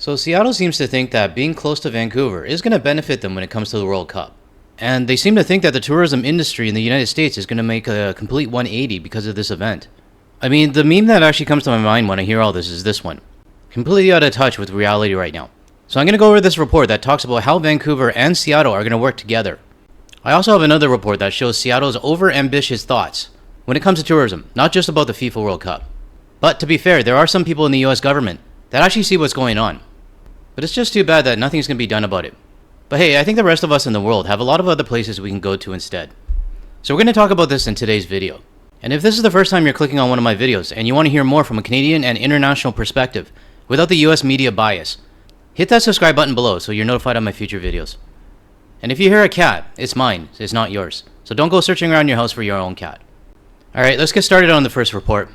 So Seattle seems to think that being close to Vancouver is going to benefit them when it comes to the World Cup. And they seem to think that the tourism industry in the United States is going to make a complete 180 because of this event. I mean, the meme that actually comes to my mind when I hear all this is this one. Completely out of touch with reality right now. So I'm going to go over this report that talks about how Vancouver and Seattle are going to work together. I also have another report that shows Seattle's over-ambitious thoughts when it comes to tourism, not just about the FIFA World Cup. But to be fair, there are some people in the US government that actually see what's going on. But it's just too bad that nothing's going to be done about it. But hey, I think the rest of us in the world have a lot of other places we can go to instead. So we're going to talk about this in today's video. And if this is the first time you're clicking on one of my videos and you want to hear more from a Canadian and international perspective without the US media bias, hit that subscribe button below so you're notified on my future videos. And if you hear a cat, it's mine, it's not yours. So don't go searching around your house for your own cat. Alright, let's get started on the first report.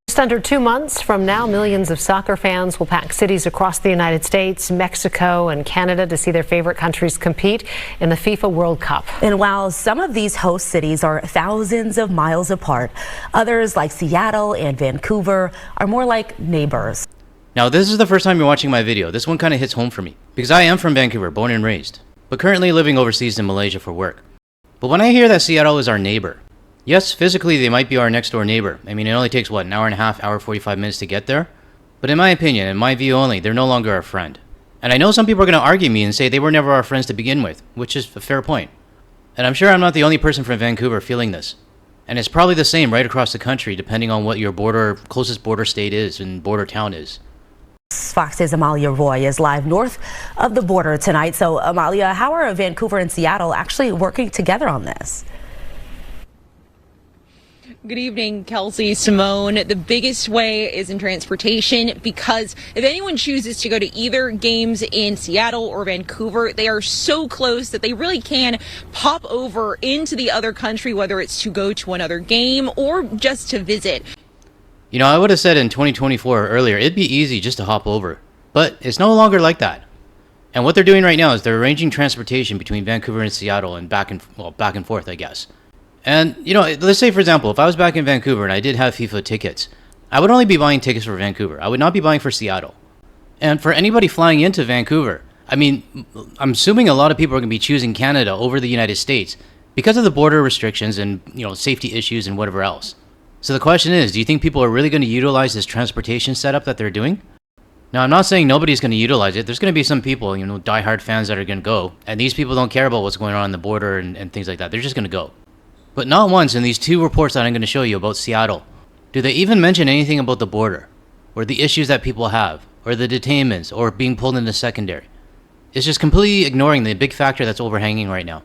Just under 2 months from now, millions of soccer fans will pack cities across the United States, Mexico, and Canada to see their favorite countries compete in the FIFA World Cup. And while some of these host cities are thousands of miles apart, others like Seattle and Vancouver are more like neighbors. Now, this is the first time you're watching my video. This one kind of hits home for me because I am from Vancouver, born and raised, but currently living overseas in Malaysia for work. But when I hear that Seattle is our neighbor, yes, physically they might be our next door neighbor. I mean, it only takes, what, an hour and a half, hour 45 minutes to get there? But in my opinion, in my view only, they're no longer our friend. And I know some people are going to argue me and say they were never our friends to begin with, which is a fair point. And I'm sure I'm not the only person from Vancouver feeling this. And it's probably the same right across the country, depending on what your closest border state is and border town is. Fox's Amalia Roy is live north of the border tonight. So, Amalia, how are Vancouver and Seattle actually working together on this? Good evening, Kelsey, Simone. The biggest way is in transportation because if anyone chooses to go to either games in Seattle or Vancouver, they are so close that they really can pop over into the other country, whether it's to go to another game or just to visit. You know, I would have said in 2024 or earlier, it'd be easy just to hop over. But it's no longer like that. And what they're doing right now is they're arranging transportation between Vancouver and Seattle and back and forth, I guess. And, you know, let's say, for example, if I was back in Vancouver and I did have FIFA tickets, I would only be buying tickets for Vancouver. I would not be buying for Seattle. And for anybody flying into Vancouver, I mean, I'm assuming a lot of people are going to be choosing Canada over the United States because of the border restrictions and, you know, safety issues and whatever else. So the question is, do you think people are really going to utilize this transportation setup that they're doing? Now, I'm not saying nobody's going to utilize it. There's going to be some people, you know, diehard fans that are going to go. And these people don't care about what's going on the border and things like that. They're just going to go. But not once in these two reports that I'm going to show you about Seattle do they even mention anything about the border, or the issues that people have, or the detainments, or being pulled into secondary. It's just completely ignoring the big factor that's overhanging right now.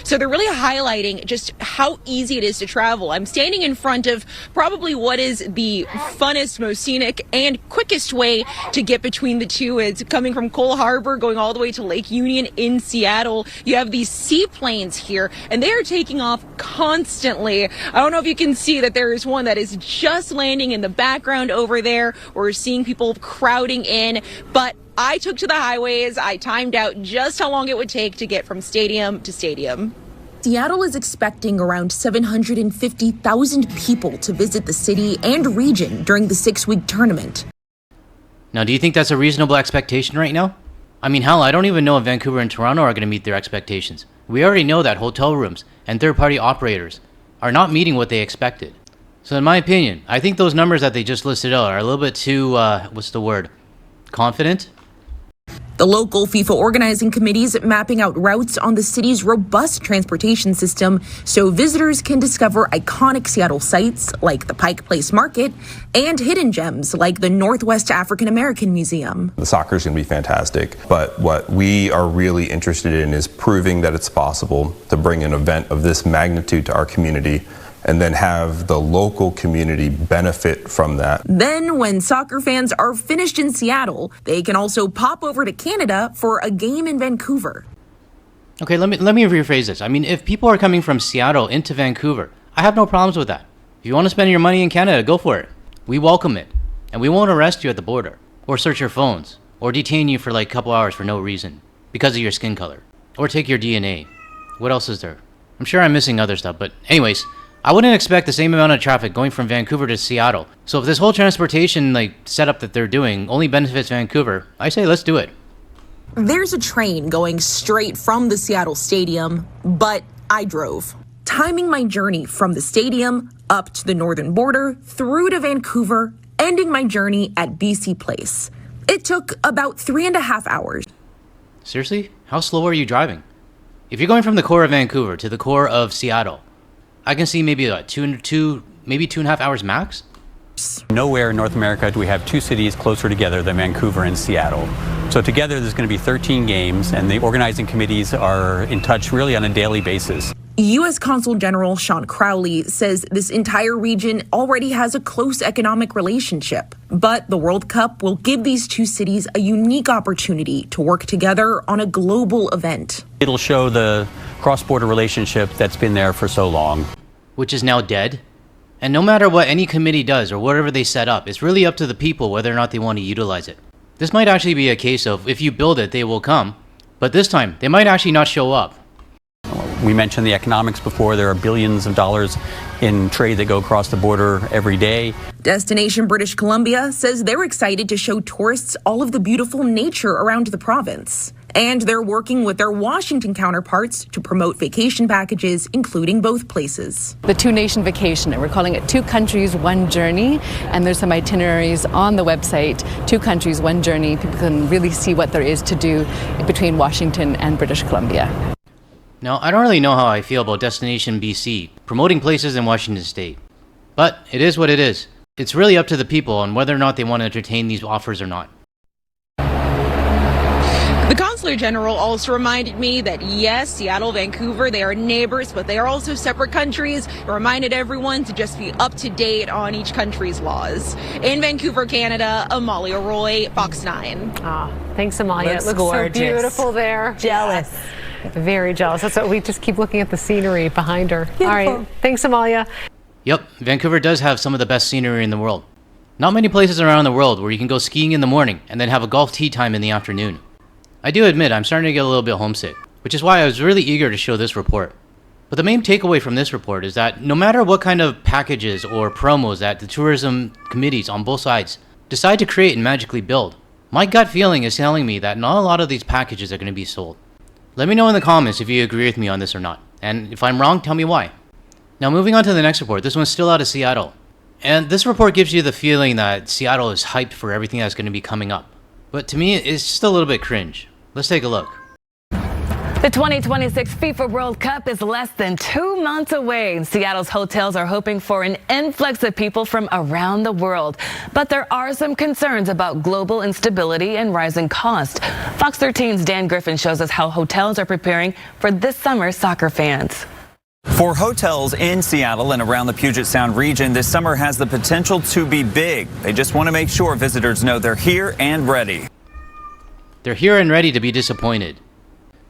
So they're really highlighting just how easy it is to travel. I'm standing in front of probably what is the funnest, most scenic, and quickest way to get between the two. It's coming from Cole Harbor, going all the way to Lake Union in Seattle. You have these seaplanes here, and they are taking off constantly. I don't know if you can see that there is one that is just landing in the background over there. We're seeing people crowding in, but I took to the highways. I timed out just how long it would take to get from stadium to stadium. Seattle is expecting around 750,000 people to visit the city and region during the 6-week tournament. Now, do you think that's a reasonable expectation right now? I mean, hell, I don't even know if Vancouver and Toronto are going to meet their expectations. We already know that hotel rooms and third-party operators are not meeting what they expected. So in my opinion, I think those numbers that they just listed out are a little bit too, confident? The local FIFA organizing committees mapping out routes on the city's robust transportation system so visitors can discover iconic Seattle sites like the Pike Place Market and hidden gems like the Northwest African American Museum. The soccer is going to be fantastic, but what we are really interested in is proving that it's possible to bring an event of this magnitude to our community and then have the local community benefit from that. Then, when soccer fans are finished in Seattle, they can also pop over to Canada for a game in Vancouver. Okay, let me rephrase this. I mean, if people are coming from Seattle into Vancouver, I have no problems with that. If you want to spend your money in Canada, go for it. We welcome it. And we won't arrest you at the border, or search your phones, or detain you for like a couple hours for no reason, because of your skin color, or take your DNA. What else is there? I'm sure I'm missing other stuff, but anyways, I wouldn't expect the same amount of traffic going from Vancouver to Seattle. So if this whole transportation setup that they're doing only benefits Vancouver, I say let's do it. There's a train going straight from the Seattle stadium, but I drove, timing my journey from the stadium up to the northern border, through to Vancouver, ending my journey at BC Place. It took about 3.5 hours. Seriously? How slow are you driving? If you're going from the core of Vancouver to the core of Seattle, I can see maybe maybe 2.5 hours max? Nowhere in North America do we have two cities closer together than Vancouver and Seattle. So together there's going to be 13 games, and the organizing committees are in touch really on a daily basis. U.S. Consul General Sean Crowley says this entire region already has a close economic relationship, but the World Cup will give these two cities a unique opportunity to work together on a global event. It'll show the cross-border relationship that's been there for so long. Which is now dead. And no matter what any committee does or whatever they set up, it's really up to the people whether or not they want to utilize it. This might actually be a case of if you build it, they will come. But this time, they might actually not show up. We mentioned the economics before. There are billions of dollars in trade that go across the border every day. Destination British Columbia says they're excited to show tourists all of the beautiful nature around the province. And they're working with their Washington counterparts to promote vacation packages, including both places. The two-nation vacation, and we're calling it Two Countries, One Journey. And there's some itineraries on the website, Two Countries, One Journey. People can really see what there is to do between Washington and British Columbia. Now, I don't really know how I feel about Destination BC promoting places in Washington State. But it is what it is. It's really up to the people on whether or not they want to entertain these offers or not. The Consular General also reminded me that yes, Seattle, Vancouver, they are neighbors, but they are also separate countries. It reminded everyone to just be up to date on each country's laws. In Vancouver, Canada, Amalia Roy, Fox 9. Thanks, Amalia. Looks It looks gorgeous. so beautiful there. Jealous. Yes. Very jealous. That's what we just keep looking at the scenery behind her. Beautiful. All right. Thanks, Amalia. Yep, Vancouver does have some of the best scenery in the world. Not many places around the world where you can go skiing in the morning and then have a golf tee time in the afternoon. I do admit I'm starting to get a little bit homesick, which is why I was really eager to show this report. But the main takeaway from this report is that no matter what kind of packages or promos that the tourism committees on both sides decide to create and magically build, my gut feeling is telling me that not a lot of these packages are going to be sold. Let me know in the comments if you agree with me on this or not, and if I'm wrong, tell me why. Now moving on to the next report, this one's still out of Seattle. And this report gives you the feeling that Seattle is hyped for everything that's going to be coming up. But to me, it's just a little bit cringe. Let's take a look. The 2026 FIFA World Cup is less than 2 months away. Seattle's hotels are hoping for an influx of people from around the world. But there are some concerns about global instability and rising costs. Fox 13's Dan Griffin shows us how hotels are preparing for this summer's soccer fans. For hotels in Seattle and around the Puget Sound region, this summer has the potential to be big. They just want to make sure visitors know they're here and ready. They're here and ready to be disappointed.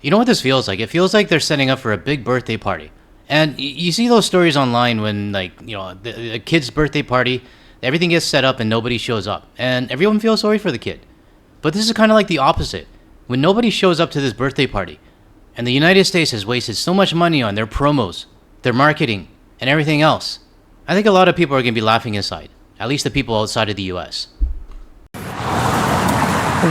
You know what this feels like? It feels like they're setting up for a big birthday party. And you see those stories online when, a kid's birthday party, everything gets set up and nobody shows up. And everyone feels sorry for the kid. But this is kind of like the opposite. When nobody shows up to this birthday party, and the United States has wasted so much money on their promos, their marketing, and everything else, I think a lot of people are going to be laughing inside. At least the people outside of the U.S.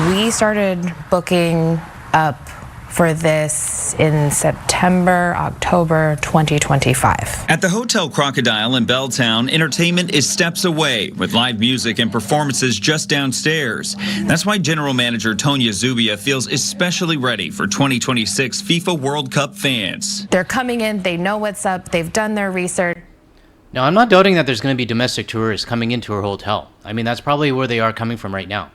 We started booking up for this in September, October 2025. At the Hotel Crocodile in Belltown, entertainment is steps away with live music and performances just downstairs. That's why General Manager Tonya Zubia feels especially ready for 2026 FIFA World Cup fans. They're coming in, they know what's up, they've done their research. Now, I'm not doubting that there's going to be domestic tourists coming into her hotel. I mean, that's probably where they are coming from right now.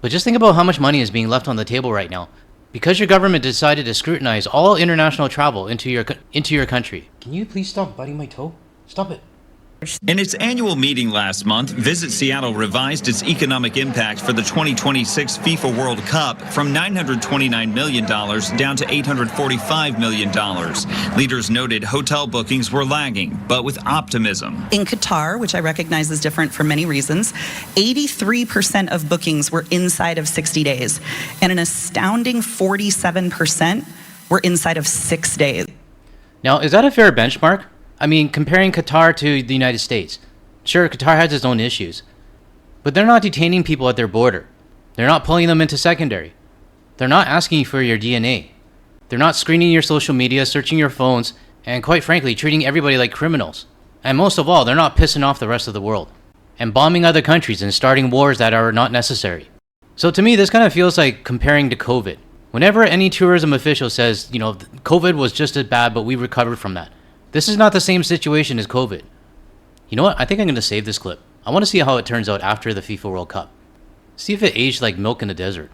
But just think about how much money is being left on the table right now because your government decided to scrutinize all international travel into your country. Can you please stop biting my toe? Stop it. In its annual meeting last month, Visit Seattle revised its economic impact for the 2026 FIFA World Cup from $929 million down to $845 million. Leaders noted hotel bookings were lagging, but with optimism. In Qatar, which I recognize is different for many reasons, 83% of bookings were inside of 60 days, and an astounding 47% were inside of 6 days. Now, is that a fair benchmark? I mean, comparing Qatar to the United States. Sure, Qatar has its own issues, but they're not detaining people at their border. They're not pulling them into secondary. They're not asking for your DNA. They're not screening your social media, searching your phones, and quite frankly, treating everybody like criminals. And most of all, they're not pissing off the rest of the world and bombing other countries and starting wars that are not necessary. So to me, this kind of feels like comparing to COVID. Whenever any tourism official says, you know, COVID was just as bad, but we recovered from that. This is not the same situation as COVID. You know what? I think I'm going to save this clip. I want to see how it turns out after the FIFA World Cup. See if it aged like milk in the desert.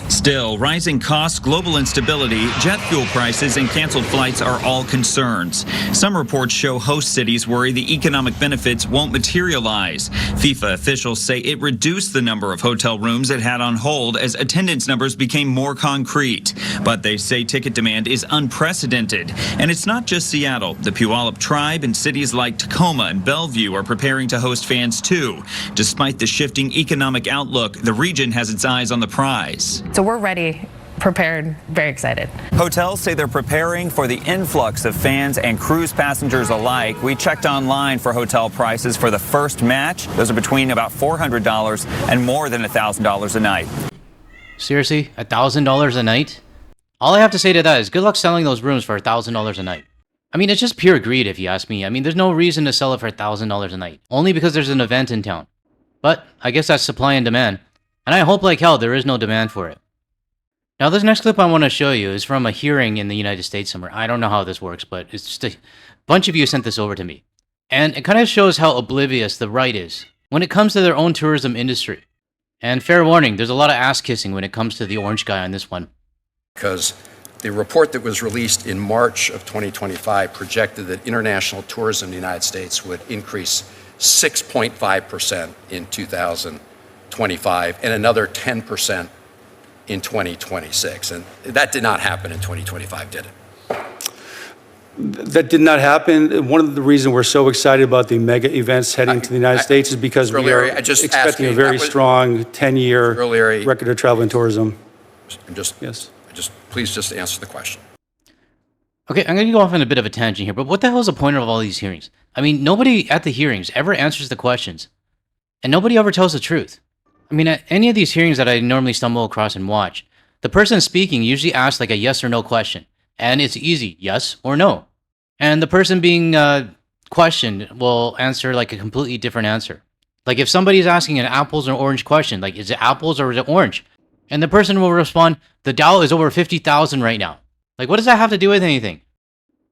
Still, rising costs, global instability, jet fuel prices, and canceled flights are all concerns. Some reports show host cities worry the economic benefits won't materialize. FIFA officials say it reduced the number of hotel rooms it had on hold as attendance numbers became more concrete. But they say ticket demand is unprecedented. And it's not just Seattle. The Puyallup tribe and cities like Tacoma and Bellevue are preparing to host fans too. Despite the shifting economic outlook, the region has its eyes on the prize. So we're ready, prepared, very excited. Hotels say they're preparing for the influx of fans and cruise passengers alike. We checked online for hotel prices for the first match. Those are between about $400 and more than $1,000 a night. Seriously? $1,000 a night? All I have to say to that is good luck selling those rooms for $1,000 a night. I mean, it's just pure greed if you ask me. I mean, there's no reason to sell it for $1,000 a night. Only because there's an event in town. But I guess that's supply and demand. And I hope like hell there is no demand for it. Now this next clip I want to show you is from a hearing in the United States somewhere. I don't know how this works, but it's just a bunch of you sent this over to me. And it kind of shows how oblivious the right is when it comes to their own tourism industry. And fair warning, there's a lot of ass kissing when it comes to the orange guy on this one. Because the report that was released in March of 2025 projected that international tourism in the United States would increase 6.5% in 2025 and another 10% in 2026. And that did not happen in 2025, did it? That did not happen. One of the reasons we're so excited about the mega events heading to the United States is because we are expecting a very strong 10-year record of travel and tourism. Please just answer the question. Okay, I'm going to go off on a bit of a tangent here, but what the hell is the point of all these hearings? I mean, nobody at the hearings ever answers the questions, and nobody ever tells the truth. I mean, at any of these hearings that I normally stumble across and watch, the person speaking usually asks like a yes or no question, and it's easy, yes or no. And the person being questioned will answer like a completely different answer. Like if somebody's asking an apples or orange question, like is it apples or is it orange? And the person will respond, the Dow is over 50,000 right now. Like what does that have to do with anything?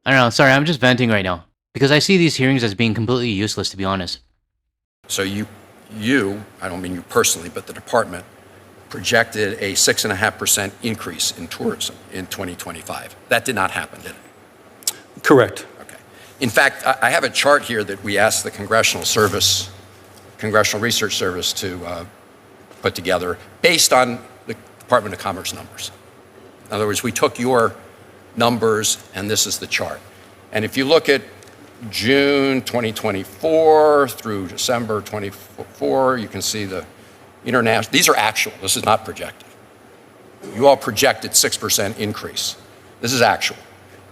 I don't know, sorry, I'm just venting right now. Because I see these hearings as being completely useless, to be honest. So you, I don't mean you personally, but the department projected a 6.5% increase in tourism in 2025. That did not happen, did it? Correct. Okay. In fact, I have a chart here that we asked the Congressional Research Service to put together based on the Department of Commerce numbers. In other words, we took your numbers and this is the chart. And if you look at June 2024 through December 24, you can see the international, these are actual, this is not projected. You all projected 6% increase. This is actual.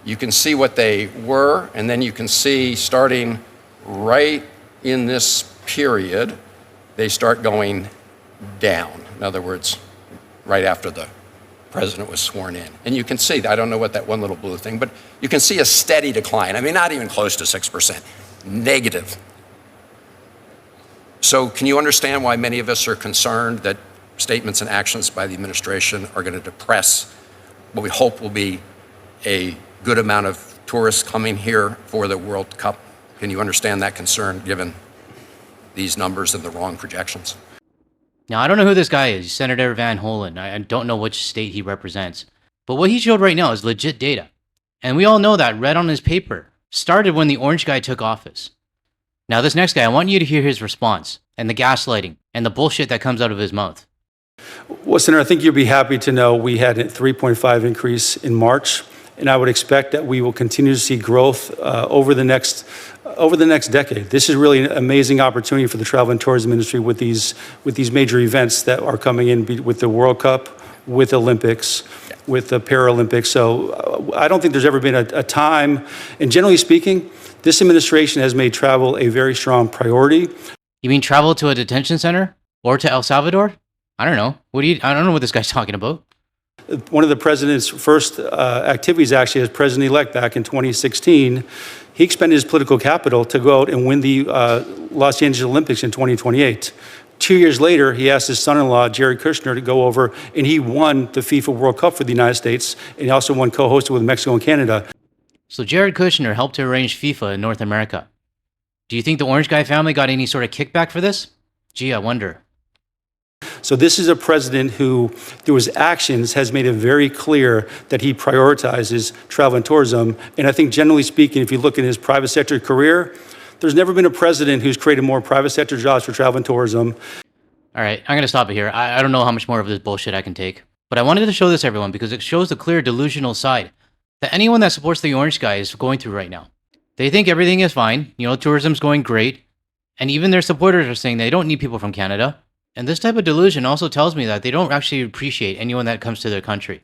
You can see what they were, and then you can see starting right in this period, they start going down. In other words, right after the president was sworn in. And you can see, I don't know what that one little blue thing, but you can see a steady decline. I mean, not even close to 6%, negative. So can you understand why many of us are concerned that statements and actions by the administration are going to depress what we hope will be a good amount of tourists coming here for the World Cup? Can you understand that concern given these numbers and the wrong projections? Now, I don't know who this guy is, Senator Van Hollen. I don't know which state he represents. But what he showed right now is legit data. And we all know that red on his paper started when the orange guy took office. Now, this next guy, I want you to hear his response and the gaslighting and the bullshit that comes out of his mouth. Well, Senator, I think you'll be happy to know we had a 3.5 increase in March, and I would expect that we will continue to see growth over the next decade. This is really an amazing opportunity for the travel and tourism industry with these major events that are coming in with the World Cup, with Olympics, with the Paralympics. So I don't think there's ever been a time, and generally speaking, This administration has made travel a very strong priority. You mean travel to a detention center? Or to El Salvador? I don't know. I don't know what this guy's talking about. One of the president's first activities, actually, as president-elect back in 2016, he expended his political capital to go out and win the Los Angeles Olympics in 2028. 2 years later, he asked his son-in-law, Jared Kushner, to go over, and he won the FIFA World Cup for the United States, and he also won co-hosted with Mexico and Canada. So Jared Kushner helped to arrange FIFA in North America. Do you think the Orange Guy family got any sort of kickback for this? Gee, I wonder. So this is a president who, through his actions, has made it very clear that he prioritizes travel and tourism. And I think, generally speaking, if you look at his private sector career, there's never been a president who's created more private sector jobs for travel and tourism. All right, I'm going to stop it here. I don't know how much more of this bullshit I can take. But I wanted to show this to everyone because it shows the clear delusional side that anyone that supports the Orange Guy is going through right now. They think everything is fine. You know, tourism's going great. And even their supporters are saying they don't need people from Canada. And this type of delusion also tells me that they don't actually appreciate anyone that comes to their country.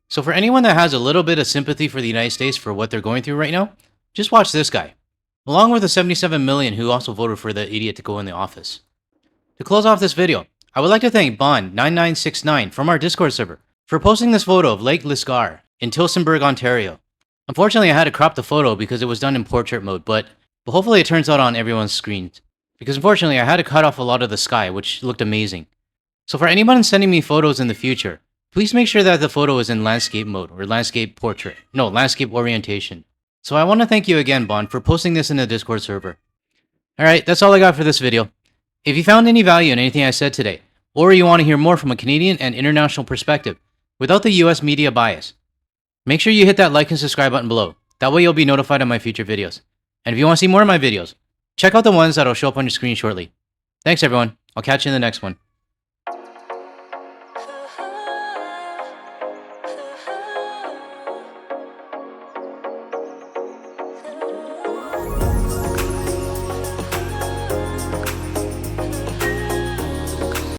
So for anyone that has a little bit of sympathy for the United States for what they're going through right now, just watch this guy. Along with the 77 million who also voted for the idiot to go in the office. To close off this video, I would like to thank Bond9969 from our Discord server for posting this photo of Lake Lisgar in Tillsonburg, Ontario. Unfortunately, I had to crop the photo because it was done in portrait mode, but hopefully it turns out on everyone's screens. Because unfortunately, I had to cut off a lot of the sky, which looked amazing. So for anyone sending me photos in the future, please make sure that the photo is in landscape mode or landscape orientation. So I want to thank you again, Bond, for posting this in the Discord server. Alright, that's all I got for this video. If you found any value in anything I said today, or you want to hear more from a Canadian and international perspective, without the US media bias, make sure you hit that like and subscribe button below. That way you'll be notified of my future videos. And if you want to see more of my videos, check out the ones that'll show up on your screen shortly. Thanks everyone. I'll catch you in the next one.